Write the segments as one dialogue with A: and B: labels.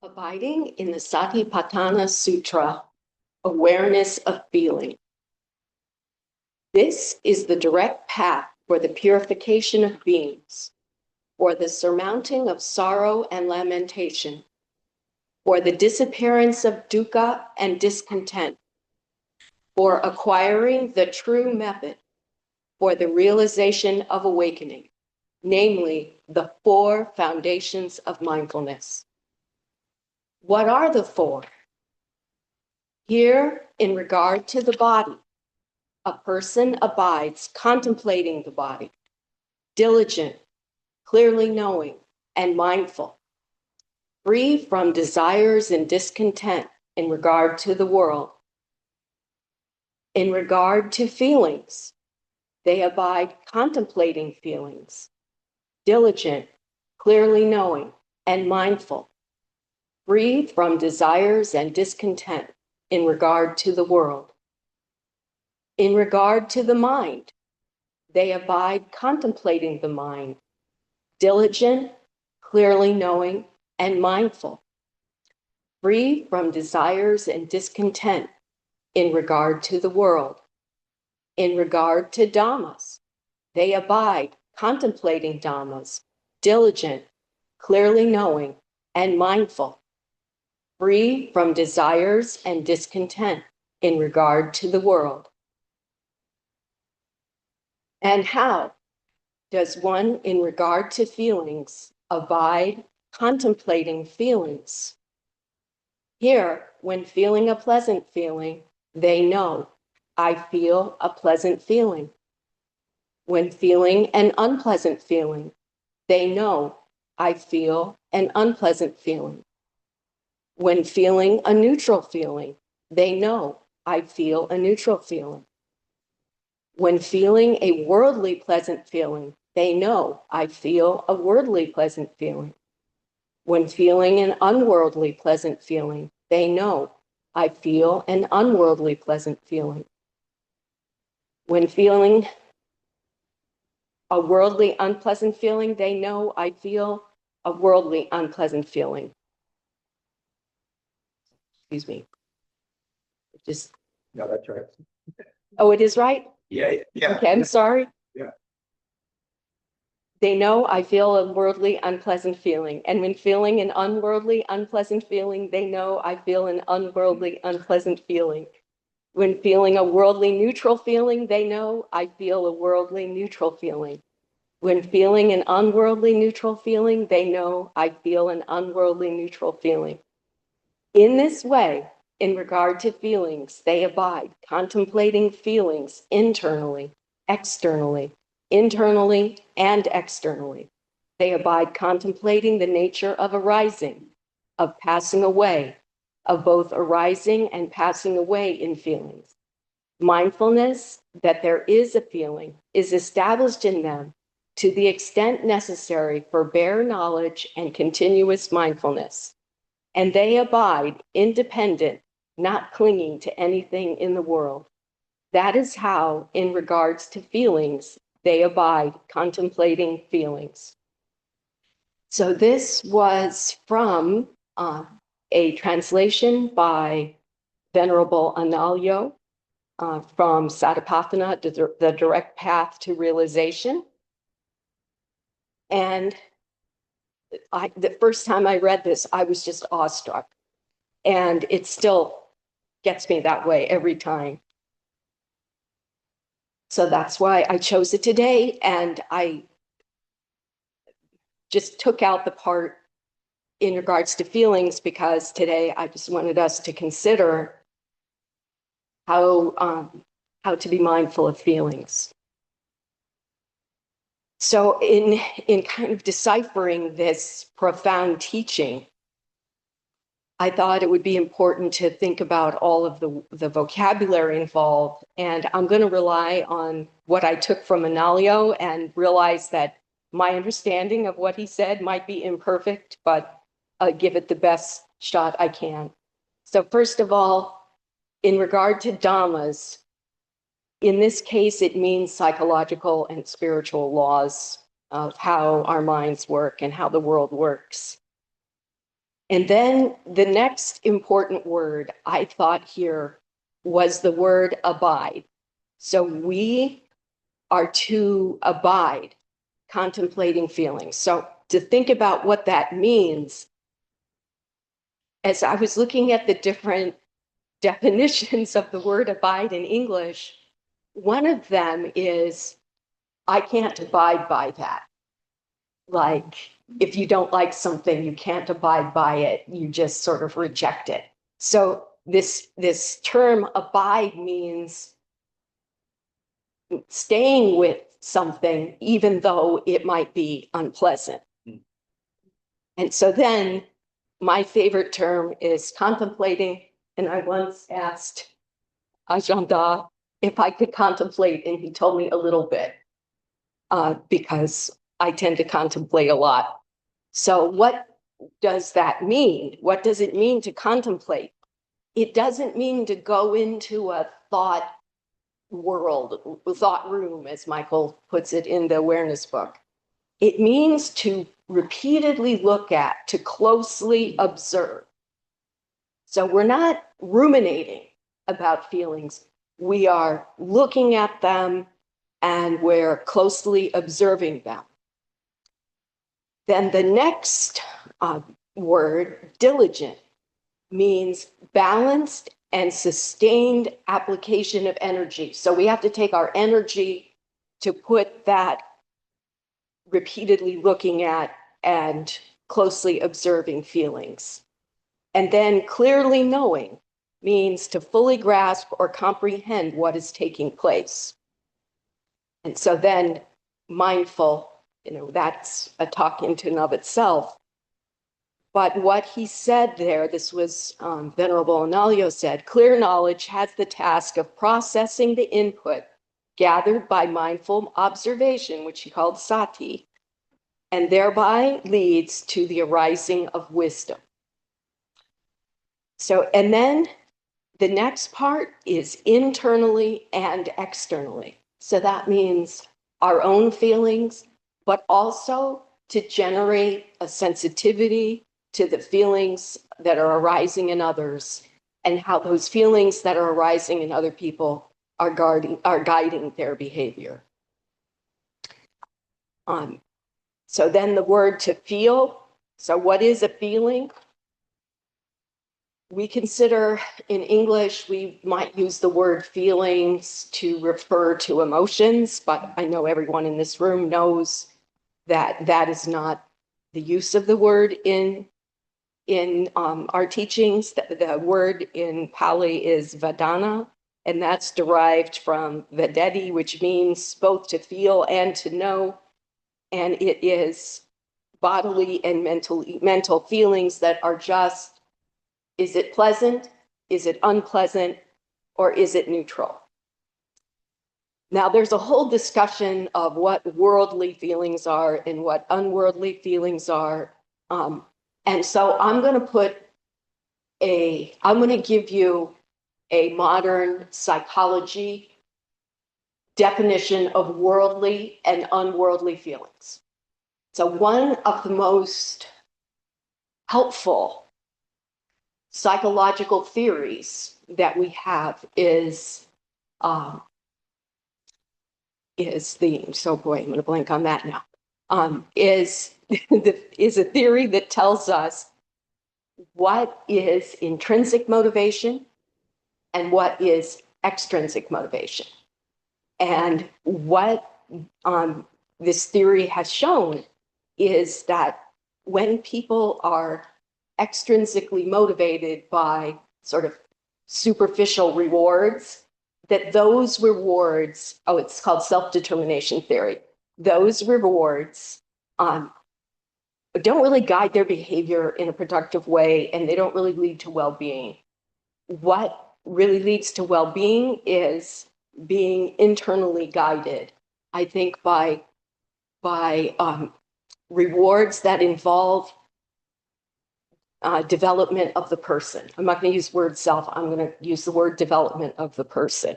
A: Abiding in the Satipatthana Sutra, awareness of feeling. This is the direct path for the purification of beings, for the surmounting of sorrow and lamentation, for the disappearance of dukkha and discontent, for acquiring the true method, for the realization of awakening, namely the four foundations of mindfulness. What are the four? Here, in regard to the body, a person abides contemplating the body, diligent, clearly knowing, and mindful, free from desires and discontent in regard to the world. In regard to feelings, they abide contemplating feelings, diligent, clearly knowing, and mindful, free from desires and discontent in regard to the world. In regard to the mind, they abide contemplating the mind, diligent, clearly knowing, and mindful, free from desires and discontent in regard to the world. In regard to dhammas, they abide contemplating dhammas, diligent, clearly knowing, and mindful, free from desires and discontent in regard to the world. And how does one, in regard to feelings, abide contemplating feelings? Here, when feeling a pleasant feeling, they know, I feel a pleasant feeling. When feeling an unpleasant feeling, they know, I feel an unpleasant feeling. When feeling a neutral feeling, they know, I feel a neutral feeling. When feeling a worldly pleasant feeling, they know, I feel a worldly pleasant feeling. When feeling an unworldly pleasant feeling, they know, I feel an unworldly pleasant feeling. When feeling a worldly unpleasant feeling, they know, I feel a worldly unpleasant feeling. Excuse me.
B: No, that's right.
A: Oh, it is right?
B: Yeah.
A: Okay, I'm sorry.
B: Yeah.
A: They know I feel a worldly unpleasant feeling. And when feeling an unworldly unpleasant feeling, they know I feel an unworldly unpleasant feeling. When feeling a worldly neutral feeling, they know I feel a worldly neutral feeling. When feeling an unworldly neutral feeling, they know I feel an unworldly neutral feeling. In this way, in regard to feelings, they abide, contemplating feelings internally, externally, internally and externally. They abide contemplating the nature of arising, of passing away, of both arising and passing away in feelings. Mindfulness that there is a feeling is established in them to the extent necessary for bare knowledge and continuous mindfulness. And they abide independent, not clinging to anything in the world. That is how, in regards to feelings, they abide contemplating feelings. So this was from a translation by Venerable Analayo from Satipatthana, The Direct Path to Realization. And the first time I read this, I was just awestruck. And it still gets me that way every time. So that's why I chose it today. And I just took out the part in regards to feelings because today I just wanted us to consider how to be mindful of feelings. So in kind of deciphering this profound teaching, I thought it would be important to think about all of the vocabulary involved. And I'm going to rely on what I took from Analayo and realize that my understanding of what he said might be imperfect, but give it the best shot I can. So first of all, in regard to dhammas, in this case, it means psychological and spiritual laws of how our minds work and how the world works. And then the next important word I thought here was the word abide. So we are to abide, contemplating feelings. So to think about what that means, as I was looking at the different definitions of the word abide in English, one of them is, I can't abide by that. Like, if you don't like something, you can't abide by it. You just sort of reject it. So this term abide means staying with something, even though it might be unpleasant. And so then my favorite term is contemplating. And I once asked Ajahn if I could contemplate, and he told me a little bit, because I tend to contemplate a lot. So what does that mean? What does it mean to contemplate? It doesn't mean to go into a thought world, thought room, as Michael puts it in the awareness book. It means to repeatedly look at, to closely observe. So we're not ruminating about feelings. We are looking at them and we're closely observing them. Then the next word, diligent, means balanced and sustained application of energy. So we have to take our energy to put that repeatedly looking at and closely observing feelings. And then clearly knowing means to fully grasp or comprehend what is taking place. And so then mindful, that's a talk into and of itself. But what he said there, this was Venerable Analayo said, clear knowledge has the task of processing the input gathered by mindful observation, which he called sati, and thereby leads to the arising of wisdom. So, and then the next part is internally and externally. So that means our own feelings, but also to generate a sensitivity to the feelings that are arising in others and how those feelings that are arising in other people are guiding their behavior. So then the word to feel. So what is a feeling? We consider in English, we might use the word feelings to refer to emotions, but I know everyone in this room knows that that is not the use of the word in our teachings. The word in Pali is Vedana, and that's derived from Vedeti, which means both to feel and to know. And it is bodily and mental feelings that are just, is it pleasant? Is it unpleasant? Or is it neutral? Now, there's a whole discussion of what worldly feelings are and what unworldly feelings are. And so I'm going to give you a modern psychology definition of worldly and unworldly feelings. So one of the most helpful psychological theories that we have is I'm going to blank on that now, is a theory that tells us what is intrinsic motivation and what is extrinsic motivation. And what this theory has shown is that when people are extrinsically motivated by sort of superficial rewards, that those rewards, it's called self-determination theory, those rewards don't really guide their behavior in a productive way, and they don't really lead to well-being. What really leads to well-being is being internally guided, I think, by rewards that involve development of the person. I'm not going to use the word self. I'm going to use the word development of the person.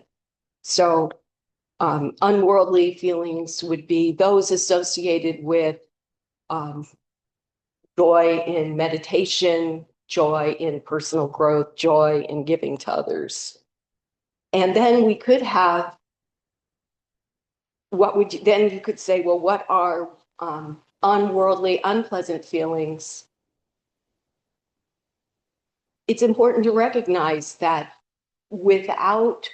A: So unworldly feelings would be those associated with joy in meditation, joy in personal growth, joy in giving to others. And then we could have, then you could say, well, what are unworldly, unpleasant feelings? It's important to recognize that without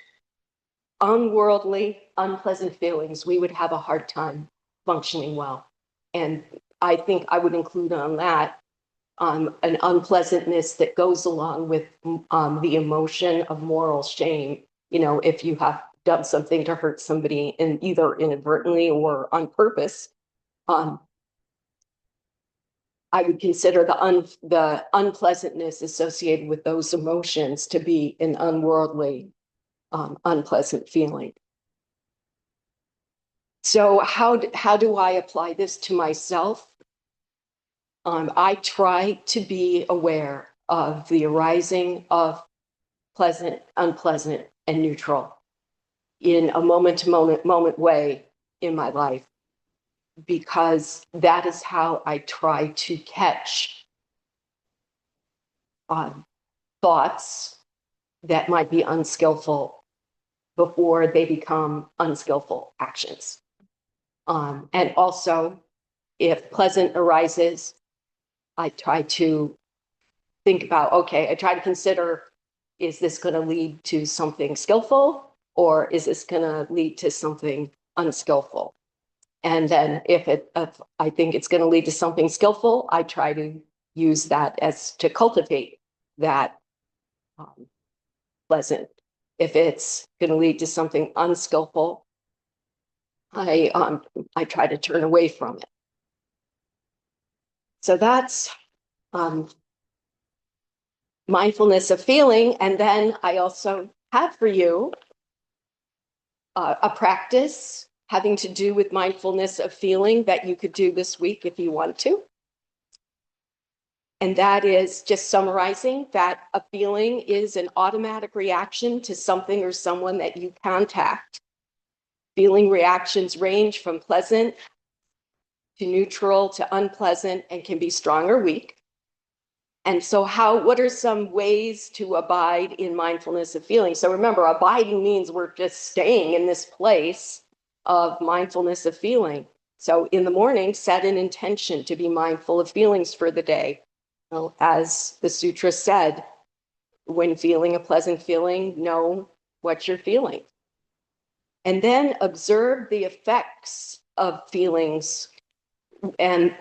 A: unworldly, unpleasant feelings, we would have a hard time functioning well. And I think I would include on that an unpleasantness that goes along with the emotion of moral shame. You know, if you have done something to hurt somebody, and either inadvertently or on purpose, I would consider the unpleasantness associated with those emotions to be an unworldly, unpleasant feeling. So how do I apply this to myself? I try to be aware of the arising of pleasant, unpleasant, and neutral in a moment way in my life, because that is how I try to catch thoughts that might be unskillful before they become unskillful actions. And also, if pleasant arises, I try to think about, okay, I try to consider, is this going to lead to something skillful, or is this going to lead to something unskillful? And then if I think it's going to lead to something skillful, I try to use that as to cultivate that pleasant. If it's going to lead to something unskillful, I try to turn away from it. So that's mindfulness of feeling. And then I also have for you a practice having to do with mindfulness of feeling that you could do this week if you want to. And that is just summarizing that a feeling is an automatic reaction to something or someone that you contact. Feeling reactions range from pleasant to neutral to unpleasant and can be strong or weak. And so what are some ways to abide in mindfulness of feeling? So remember, abiding means we're just staying in this place of mindfulness of feeling. So in the morning, set an intention to be mindful of feelings for the day. Well, as the sutra said, when feeling a pleasant feeling, know what you're feeling. And then observe the effects of feelings and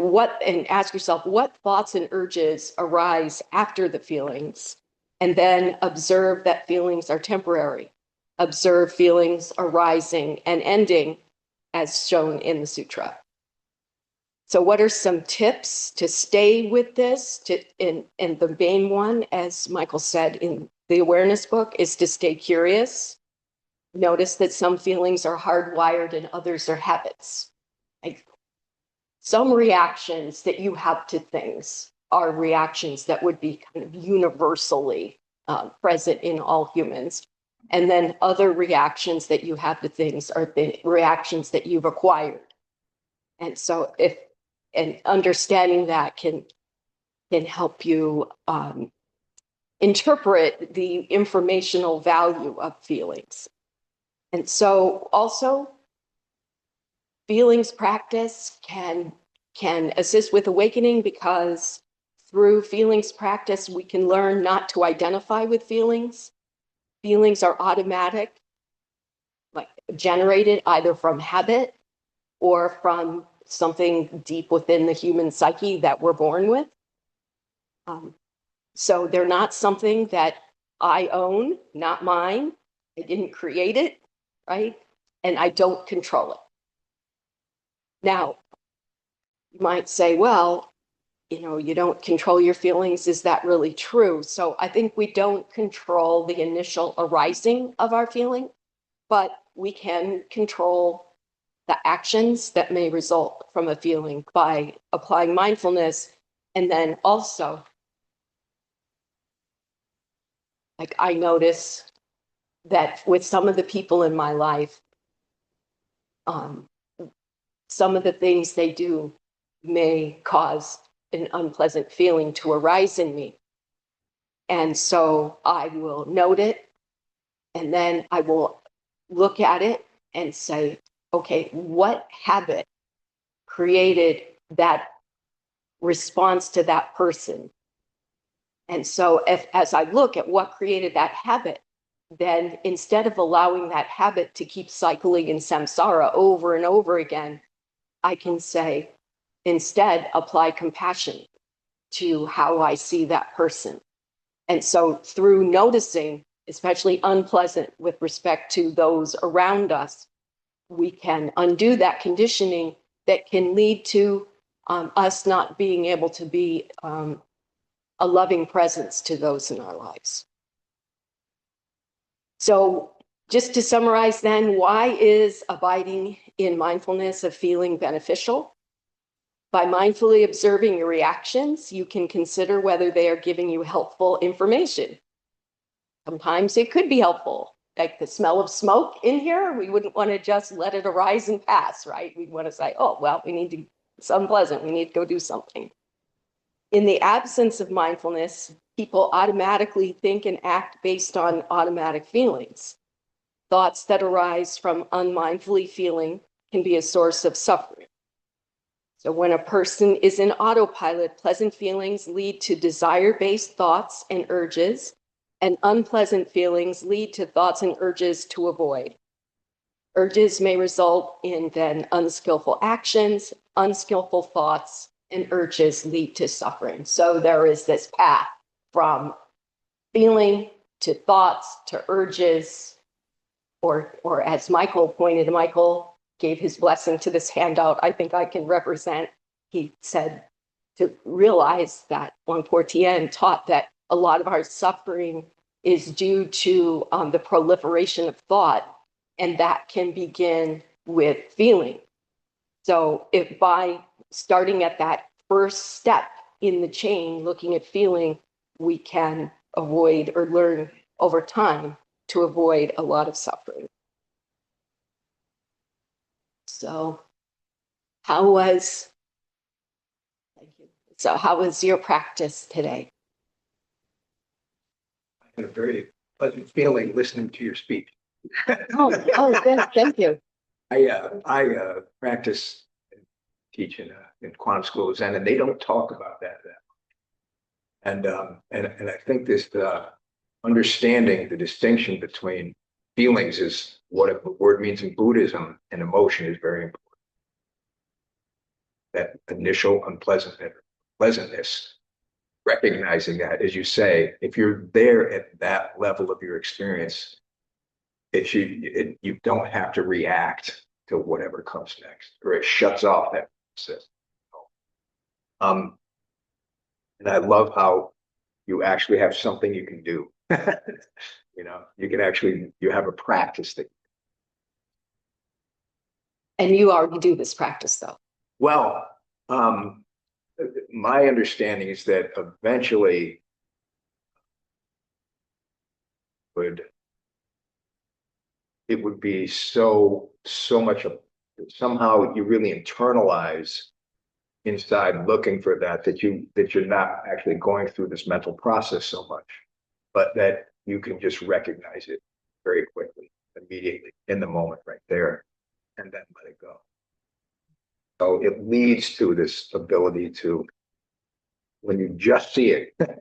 A: ask yourself what thoughts and urges arise after the feelings, and then observe that feelings are temporary. Observe feelings arising and ending as shown in the sutra. So what are some tips to stay with this? And the main one, as Michael said in the awareness book, is to stay curious. Notice that some feelings are hardwired and others are habits. Some reactions that you have to things are reactions that would be kind of universally present in all humans. And then other reactions that you have to things are the reactions that you've acquired. And so and understanding that can help you interpret the informational value of feelings. And so also, feelings practice can assist with awakening, because through feelings practice, we can learn not to identify with feelings. Feelings are automatic, like generated either from habit or from something deep within the human psyche that we're born with. So they're not something that I own, not mine. I didn't create it, right? And I don't control it. Now, you might say, well, you don't control your feelings. Is that really true? So I think we don't control the initial arising of our feeling, but we can control the actions that may result from a feeling by applying mindfulness. And then also, like, I notice that with some of the people in my life, some of the things they do may cause an unpleasant feeling to arise in me. And so I will note it, and then I will look at it and say, okay, what habit created that response to that person? And so as I look at what created that habit, then instead of allowing that habit to keep cycling in samsara over and over again, I can say, instead, apply compassion to how I see that person. And so through noticing, especially unpleasant with respect to those around us, we can undo that conditioning that can lead to us not being able to be a loving presence to those in our lives. So just to summarize then, why is abiding in mindfulness of feeling beneficial? By mindfully observing your reactions, you can consider whether they are giving you helpful information. Sometimes it could be helpful, like the smell of smoke in here. We wouldn't want to just let it arise and pass, right? We'd want to say, oh, well, it's unpleasant. We need to go do something. In the absence of mindfulness, people automatically think and act based on automatic feelings. Thoughts that arise from unmindfully feeling can be a source of suffering. So when a person is in autopilot, pleasant feelings lead to desire-based thoughts and urges, and unpleasant feelings lead to thoughts and urges to avoid. Urges may result in then unskillful actions, unskillful thoughts, and urges lead to suffering. So there is this path from feeling to thoughts to urges, or as Michael gave his blessing to this handout, I think I can represent. He said to realize that Wangpo Tien taught that a lot of our suffering is due to the proliferation of thought, and that can begin with feeling. So if by starting at that first step in the chain, looking at feeling, we can avoid or learn over time to avoid a lot of suffering. So how was your practice today?
B: I had a very pleasant feeling listening to your speech.
A: Good. Thank you.
B: I practice and teach in quantum school of Zen, and they don't talk about that. And I think this understanding the distinction between feelings is what a word means in Buddhism, and emotion is very important. That initial unpleasantness, recognizing that, as you say, if you're there at that level of your experience, you don't have to react to whatever comes next, or it shuts off that process. And I love how you actually have something you can do. You have a practice that.
A: And you already do this practice, though.
B: Well, my understanding is that eventually it would be so much somehow you really internalize inside looking for that you're not actually going through this mental process so much, but that you can just recognize it very quickly, immediately, in the moment right there, and then let it go. So it leads to this ability to, when you just see it, that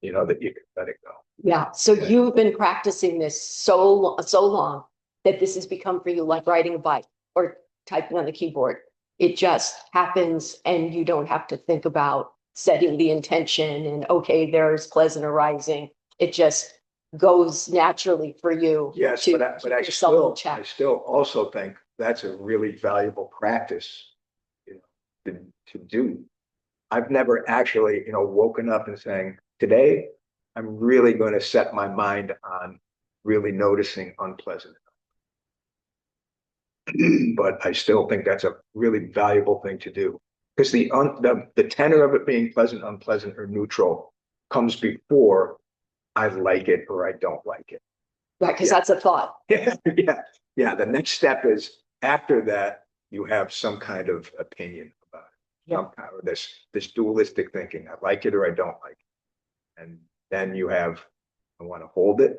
B: you can let it go.
A: Yeah. So you've been practicing this so long that this has become for you like riding a bike or typing on the keyboard. It just happens, and you don't have to think about setting the intention and, okay, there's pleasant arising. It just goes naturally for you.
B: Yes, but I still also think that's a really valuable practice, to do. I've never actually, woken up and saying, today, I'm really going to set my mind on really noticing unpleasant. But I still think that's a really valuable thing to do, because the tenor of it being pleasant, unpleasant, or neutral comes before I like it or I don't like it.
A: Right, because that's a thought.
B: Yeah. The next step is, after that, you have some kind of opinion about it. somehow, this dualistic thinking. I like it or I don't like it. And then you have, I want to hold it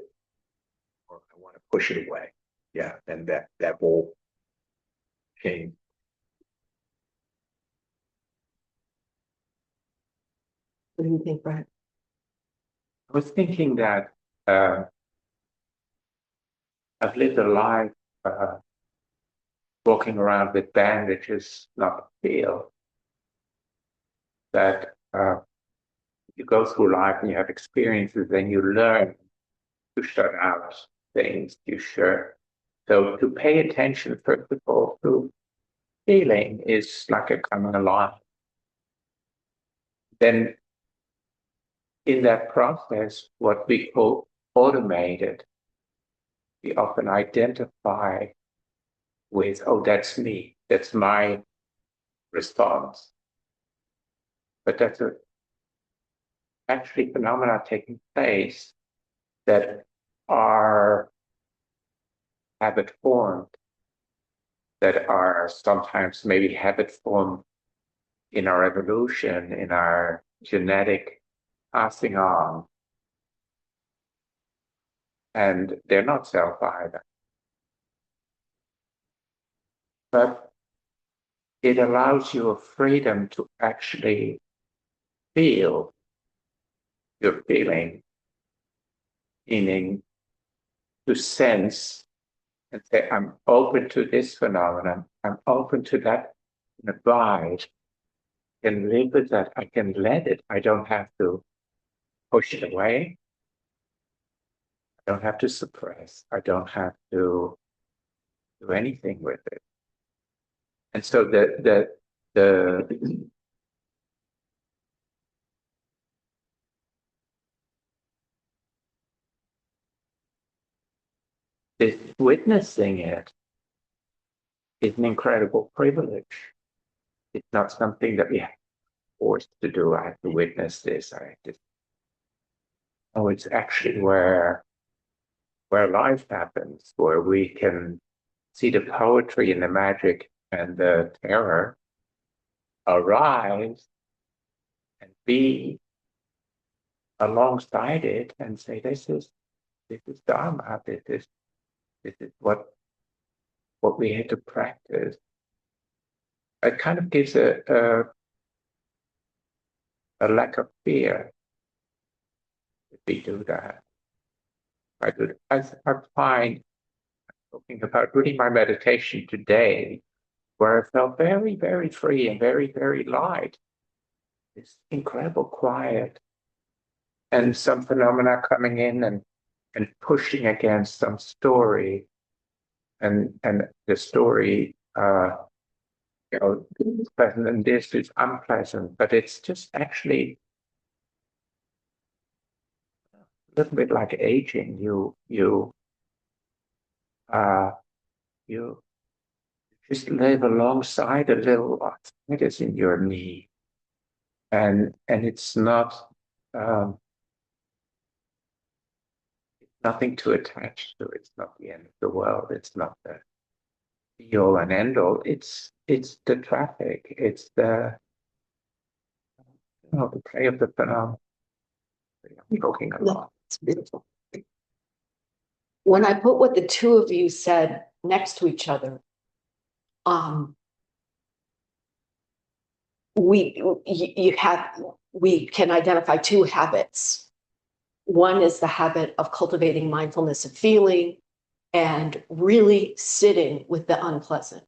B: or I want to push it away. Yeah, and that whole chain.
A: What do you think, Brad?
C: I was thinking that uh, I've lived a life walking around with bandages, not feel that you go through life and you have experiences and you learn to shut out things you share. So to pay attention, first of all, to feeling is like a coming alive. Then in that process, what we call automated, we often identify with, oh, that's me, that's my response. But that's actually phenomena taking place that are habit formed, that are sometimes maybe habit formed in our evolution, in our genetic passing on. And they're not self either. But it allows you a freedom to actually feel your feeling, meaning to sense and say, I'm open to this phenomenon, I'm open to that, and abide, I can live with that, I can let it, I don't have to push it away, I don't have to suppress, I don't have to do anything with it. And so the witnessing it is an incredible privilege. It's not something that we have forced to do. I have to witness this. I have to. Oh, it's actually where life happens, where we can see the poetry and the magic and the terror arise and be alongside it and say, this is Dharma. This is what we had to practice. It kind of gives a lack of fear if we do that. I find, talking about really my meditation today, where I felt very, very free and very, very light, this incredible quiet, and some phenomena coming in and pushing against some story, and the story, it's pleasant and this is unpleasant, but it's just actually a little bit like aging. You just live alongside a little arthritis in your knee, and it's not nothing to attach to. It's not the end of the world. It's not the be all and end all. It's the traffic. It's the the play of the phenomenon. I'm talking a lot.
A: It's beautiful. When I put what the two of you said next to each other, we can identify two habits. One is the habit of cultivating mindfulness of feeling and really sitting with the unpleasant.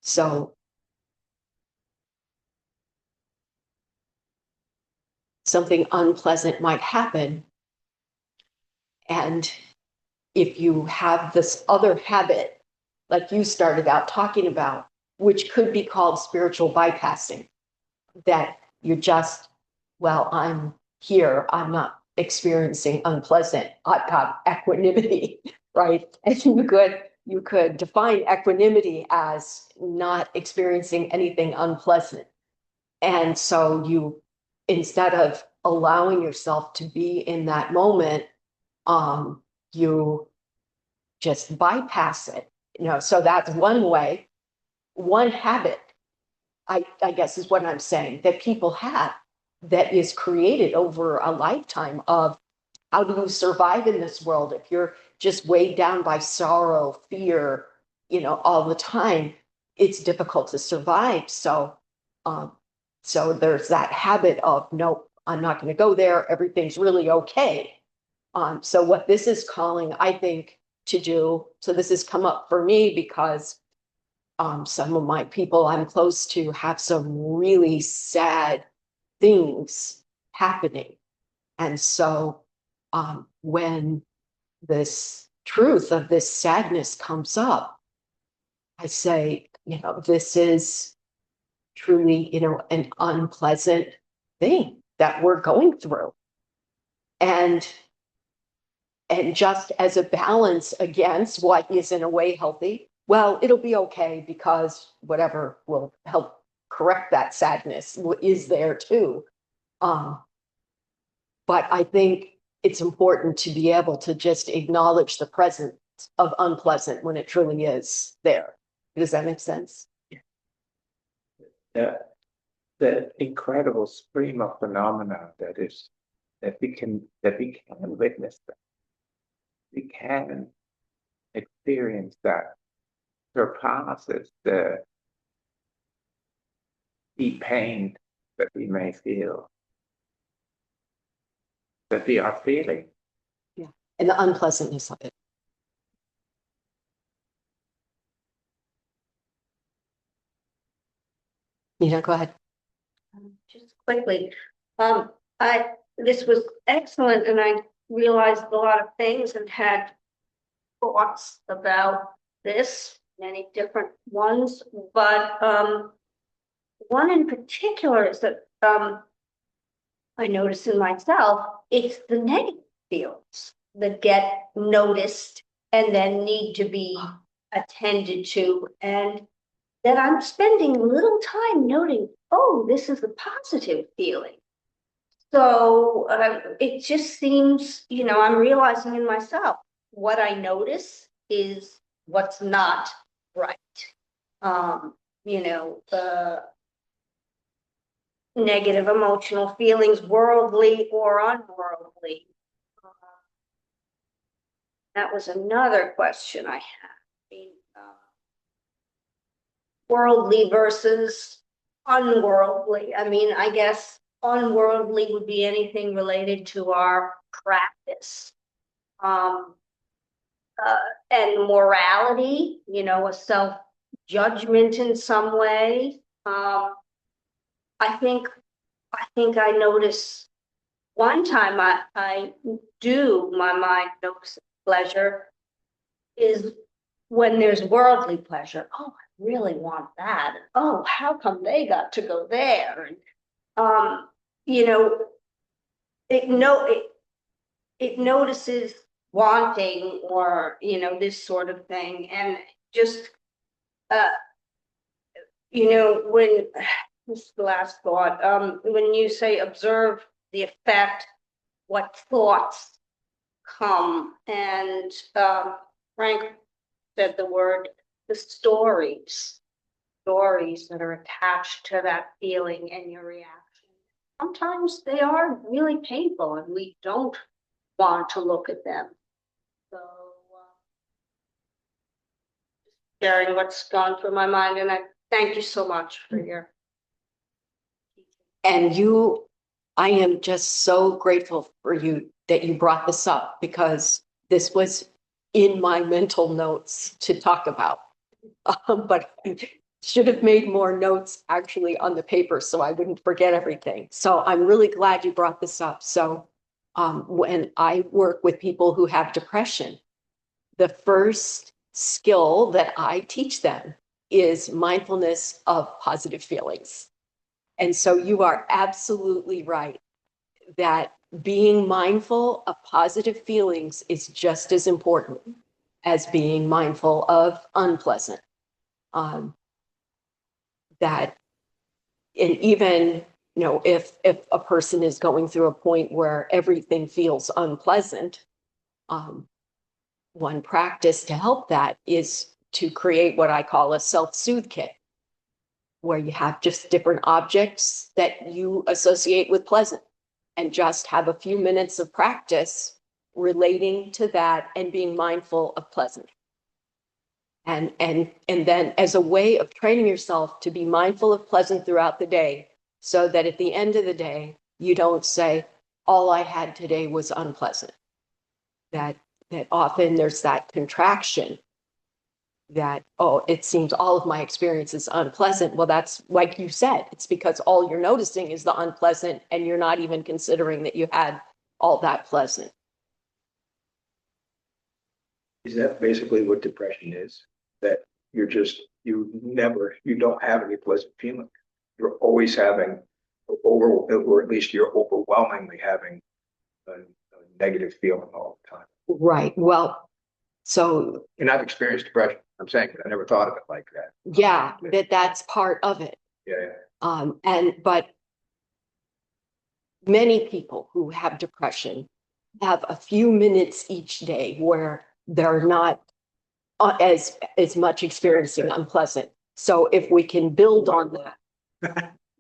A: So something unpleasant might happen, and if you have this other habit, like you started out talking about, which could be called spiritual bypassing, that you're just, well, I'm here, I'm not experiencing unpleasant, I've got equanimity, right? And you could define equanimity as not experiencing anything unpleasant. And so you, instead of allowing yourself to be in that moment, you just bypass it. So that's one way, one habit I guess is what I'm saying, that people have, that is created over a lifetime of how do you survive in this world if you're just weighed down by sorrow, fear, all the time. It's difficult to survive. Um, so there's that habit of, nope, I'm not going to go there. Everything's really okay. So what this is calling, I think, to do, so this has come up for me because some of my people I'm close to have some really sad things happening. And so when this truth of this sadness comes up, I say, this is truly, an unpleasant thing that we're going through. And just as a balance against what is in a way healthy, well, it'll be okay because whatever will help correct that sadness is there too. But I think it's important to be able to just acknowledge the presence of unpleasant when it truly is there. Does that make sense?
C: The incredible stream of phenomena that we can witness, that we can experience, that surpasses the deep pain that we may feel, that we are feeling.
A: Yeah. And the unpleasantness of it. Go ahead.
D: Just quickly, this was excellent, and I realized a lot of things and had thoughts about this, many different ones, but one in particular is that I notice in myself, it's the negative feelings that get noticed and then need to be attended to, and that I'm spending little time noting, oh, this is a positive feeling. So it just seems, I'm realizing in myself, what I notice is what's not right. Negative emotional feelings, worldly or unworldly. That was another question I had. Worldly versus unworldly. I guess unworldly would be anything related to our practice. And morality, a self-judgment in some way. I think I notice one time I do, my mind notices pleasure is when there's worldly pleasure. Oh, I really want that. Oh, how come they got to go there? And it notices wanting, or this sort of thing, and just when this is the last thought, when you say observe the effect, what thoughts come, and Frank said the stories that are attached to that feeling and your reaction. Sometimes they are really painful and we don't want to look at them. So sharing what's gone through my mind, and I thank you so much for your.
A: And I am just so grateful for you that you brought this up, because this was in my mental notes to talk about. But I should have made more notes actually on the paper so I wouldn't forget everything. So I'm really glad you brought this up. So when I work with people who have depression, the first skill that I teach them is mindfulness of positive feelings. And so you are absolutely right that being mindful of positive feelings is just as important as being mindful of unpleasant. That, and even, if a person is going through a point where everything feels unpleasant, one practice to help that is to create what I call a self-soothe kit, where you have just different objects that you associate with pleasant, and just have a few minutes of practice relating to that and being mindful of pleasant. And then as a way of training yourself to be mindful of pleasant throughout the day, so that at the end of the day, you don't say, all I had today was unpleasant. That often there's that contraction that, oh, it seems all of my experience is unpleasant. Well, that's like you said, it's because all you're noticing is the unpleasant, and you're not even considering that you had all that pleasant.
B: Is that basically what depression is? That you don't have any pleasant feeling. You're always having or at least you're overwhelmingly having a negative feeling all the time.
A: Right. Well, so.
B: And I've experienced depression. I'm saying that I never thought of it like that.
A: Yeah, that's part of it.
B: Yeah.
A: But many people who have depression have a few minutes each day where they're not as much experiencing unpleasant. So if we can build on that,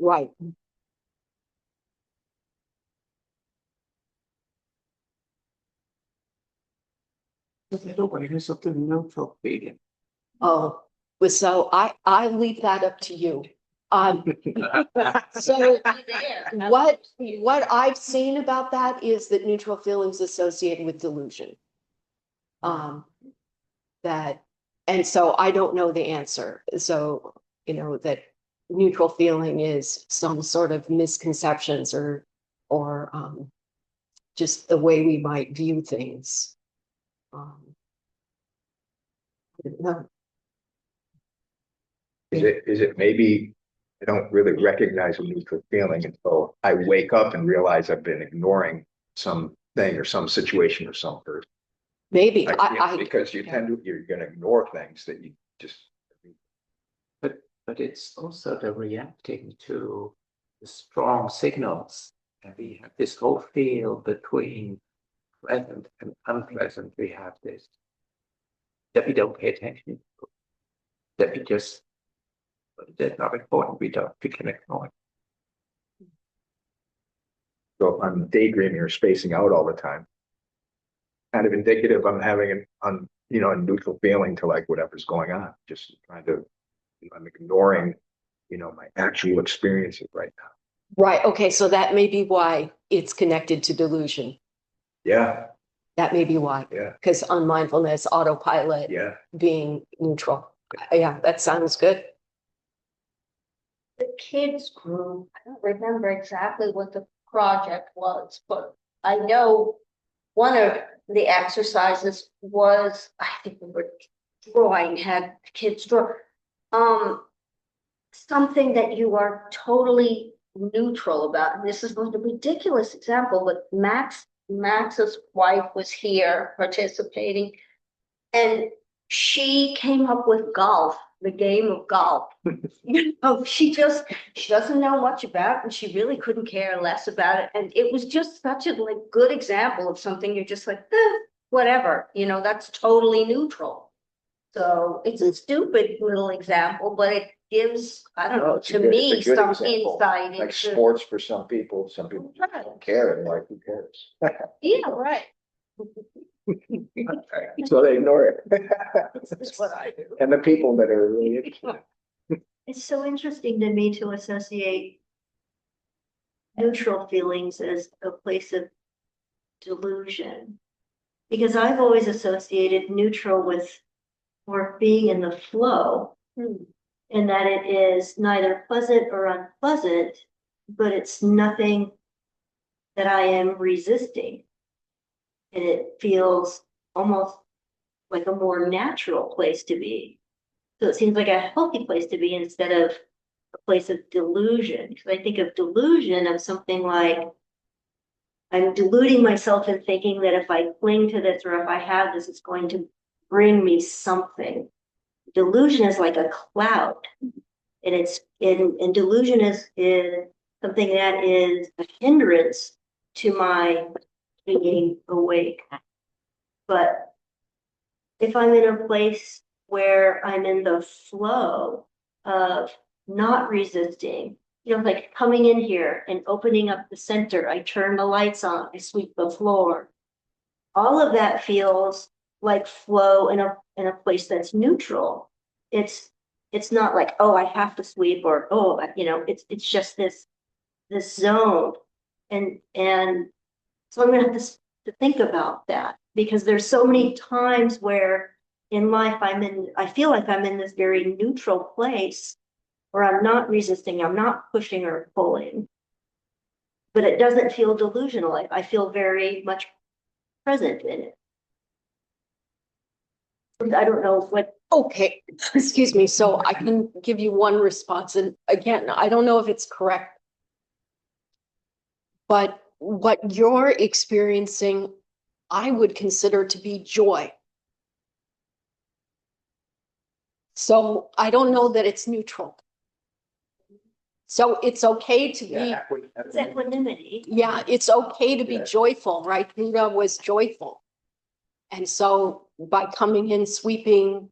A: right.
C: The awareness of the neutral feeling.
A: Oh, so I leave that up to you. So what I've seen about that is that neutral feelings associated with delusion. And so I don't know the answer. So, that neutral feeling is some sort of misconceptions or just the way we might view things. I don't know.
B: Is it maybe I don't really recognize a neutral feeling until I wake up and realize I've been ignoring something or some situation or some person.
A: Maybe
B: because you're going to ignore things that you just.
C: But it's also the reacting to the strong signals, and we have this whole field between pleasant and unpleasant. We have this that we don't pay attention to, that we just, that's not important. We can ignore it.
B: So if I'm daydreaming or spacing out all the time, kind of indicative I'm having a neutral feeling to like whatever's going on. Just trying to, I'm ignoring, my actual experiences right now.
A: Right. Okay. So that may be why it's connected to delusion.
B: Yeah.
A: That may be why.
B: Yeah.
A: Because on mindfulness, autopilot,
B: yeah,
A: being neutral. Yeah, that sounds good.
D: The kids group, I don't remember exactly what the project was, but I know one of the exercises was, I think we were drawing, had kids draw something that you are totally neutral about. And this is a ridiculous example, but Max's wife was here participating, and she came up with golf, the game of golf. She doesn't know much about it, and she really couldn't care less about it. And it was just such a good example of something you're just like, whatever, that's totally neutral. So it's a stupid little example, but it gives, I don't know, to me, some insight into.
B: Like sports for some people don't care, and like, who cares?
D: Yeah, right.
B: So they ignore it.
A: That's what I do.
B: And the people that are really interested.
E: It's so interesting to me to associate neutral feelings as a place of delusion, because I've always associated neutral with more being in the flow, and that it is neither pleasant or unpleasant, but it's nothing that I am resisting. And it feels almost like a more natural place to be. So it seems like a healthy place to be instead of a place of delusion. Because I think of delusion of something like I'm deluding myself in thinking that if I cling to this or if I have this, it's going to bring me something. Delusion is like a cloud. And delusion is something that is a hindrance to my being awake. But if I'm in a place where I'm in the flow of not resisting, like coming in here and opening up the center, I turn the lights on, I sweep the floor. All of that feels like flow in a place that's neutral. It's not like, oh, I have to sweep, or oh, it's just this zone. And so I'm gonna have to think about that, because there's so many times where in life I feel like I'm in this very neutral place where I'm not resisting, I'm not pushing or pulling, but it doesn't feel delusional. I feel very much present in it. I don't know what.
A: Okay, excuse me. So I can give you one response. And again, I don't know if it's correct, but what you're experiencing, I would consider to be joy. So I don't know that it's neutral. So it's okay to be,
E: It's equanimity.
A: yeah, it's okay to be joyful, right? Buddha was joyful. And so by coming in, sweeping,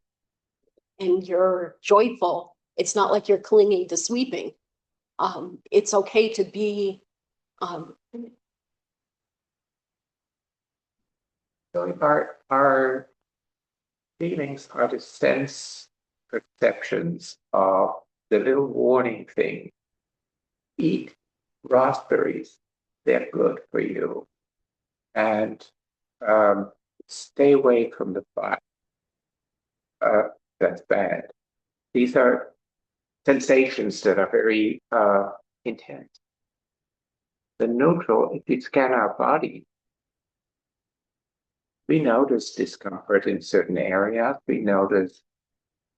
A: and you're joyful, it's not like you're clinging to sweeping. It's okay to be,
C: So our feelings are the sense perceptions of the little warning thing. Eat raspberries, they're good for you. And stay away from the fire. That's bad. These are sensations that are very intense. The neutral, if you scan our body, we notice discomfort in certain areas, we notice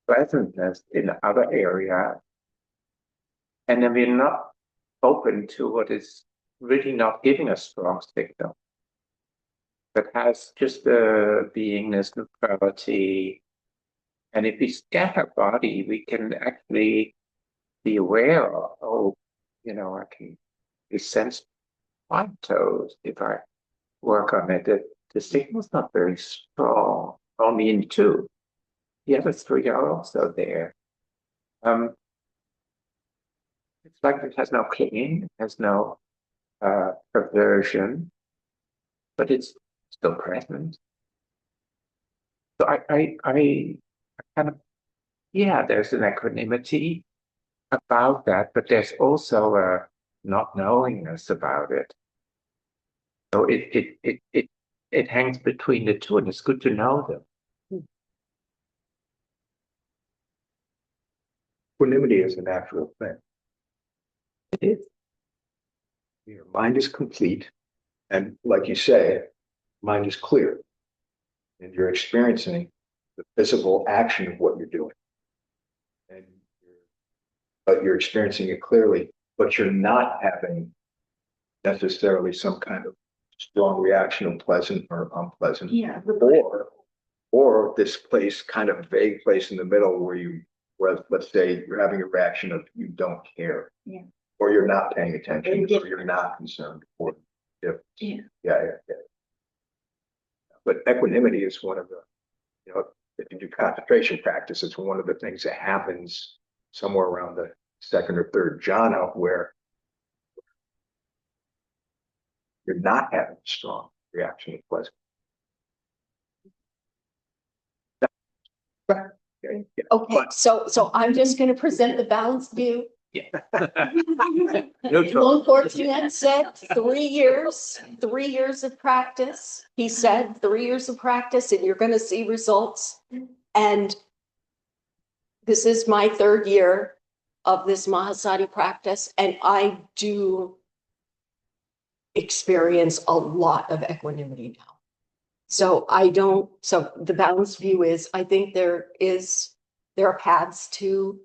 C: pleasantness in other areas, and then we're not open to what is really not giving a strong signal, but has just the beingness, neutrality. And if we scan our body, we can actually be aware of, oh, I can sense my toes if I work on it. The signal's not very strong, only in two. The other three are also there. It's like it has no clinging, it has no aversion, but it's still present. So I kind of, yeah, there's an equanimity about that, but there's also a not knowingness about it. So it hangs between the two, and it's good to know them.
B: Equanimity is a natural thing.
C: It is.
B: Your mind is complete, and like you say, mind is clear, and you're experiencing the physical action of what you're doing, but you're experiencing it clearly, but you're not having necessarily some kind of strong reaction of pleasant or unpleasant.
E: Yeah.
B: Or this place, kind of vague place in the middle where let's say you're having a reaction of you don't care.
E: Yeah.
B: Or you're not paying attention, or you're not concerned, or
E: Yeah.
B: Yeah. But equanimity is one of the, if you do concentration practice, it's one of the things that happens somewhere around the second or third jhana, where you're not having a strong reaction to pleasure.
A: okay, so I'm just going to present the balanced view.
C: Yeah.
A: Fortunate said 3 years of practice. He said 3 years of practice and you're going to see results. And this is my 3rd year of this Mahasati practice, and I do experience a lot of equanimity now. So the balanced view is, I think there are paths to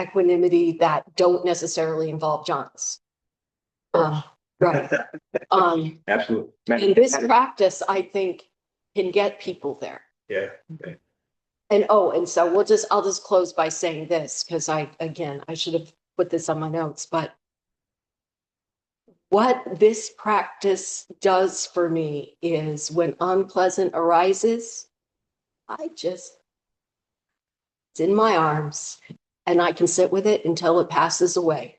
A: equanimity that don't necessarily involve jhanas. Right.
B: Absolutely.
A: And this practice, I think, can get people there.
B: Yeah. Okay.
A: And so I'll just close by saying this, because I should have put this on my notes, but what this practice does for me is when unpleasant arises, it's in my arms. and I can sit with it until it passes away.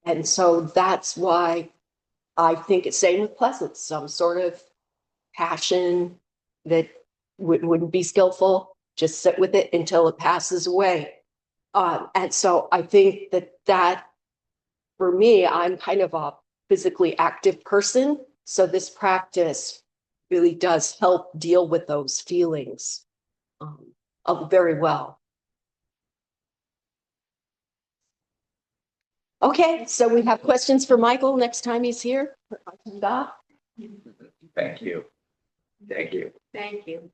A: And so that's why I think it's same with pleasance, some sort of passion that wouldn't be skillful, just sit with it until it passes away. And so I think that for me, I'm kind of a physically active person. So this practice really does help deal with those feelings very well. Okay, so we have questions for Michael next time he's here.
C: Thank you. Thank you.
D: Thank you.